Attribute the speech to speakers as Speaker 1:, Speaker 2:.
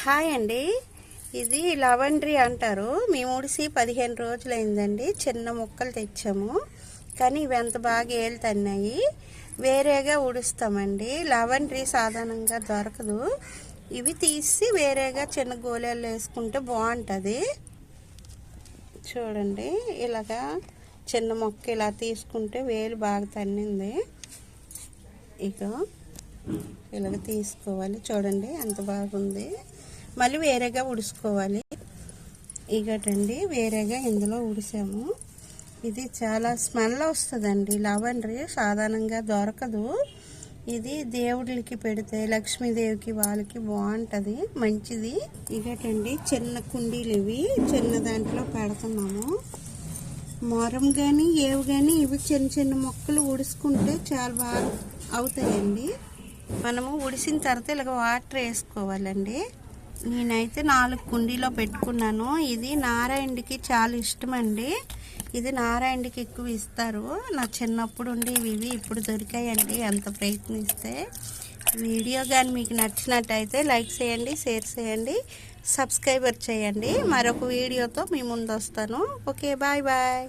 Speaker 1: Hi అండి, ఇది లవండ్రీ అంటారు. మేము ఉడిసి 15 రోజులైందండి. చిన్న ముక్కలు తెచ్చాము, కానీ ఇవి ఎంత బాగా ఏలుతున్నాయి. వేరేగా ఉడుస్తామండి. లవండ్రీ సాధారణంగా దొరకదు. ఇవి తీసి వేరేగా చిన్న గోళాలు వేసుకుంటే బాగుంటుంది. చూడండి, ఇలాగా చిన్న మొక్క ఇలా తీసుకుంటే వేలు బాగా తన్నింది. ఇక ఇలాగ తీసుకోవాలి. చూడండి ఎంత బాగుంది. మళ్ళీ వేరేగా ఉడుచుకోవాలి. ఇగటండి వేరేగా ఇందులో ఉడిసాము. ఇది చాలా స్మెల్ వస్తుందండి. లవండ్రీ సాధారణంగా దొరకదు. ఇది దేవుడికి పెడితే లక్ష్మీదేవికి వాళ్ళకి బాగుంటుంది, మంచిది. ఇగటండి చిన్న కుండీలు, ఇవి చిన్న దాంట్లో పెడుతున్నాము. మొరం కానీ ఏవి కానీ ఇవి చిన్న చిన్న మొక్కలు ఉడుచుకుంటే చాలా బాగా అవుతాయండి. మనము ఉడిసిన తర్వాత ఇలాగ వాటర్ వేసుకోవాలండి. నేనైతే 4 కుండీలో పెట్టుకున్నాను. ఇది నారాయణుడికి చాలా ఇష్టం అండి. ఇది నారాయణుడికి ఎక్కువ ఇస్తారు. నా చిన్నప్పుడు ఉండి ఇవి ఇప్పుడు దొరికాయండి. ఎంత ప్రయత్నిస్తే. వీడియో కానీ మీకు నచ్చినట్టయితే లైక్ చేయండి, షేర్ చేయండి, సబ్స్క్రైబర్ చేయండి. మరొక వీడియోతో మీ ముందు వస్తాను. Okay, bye bye.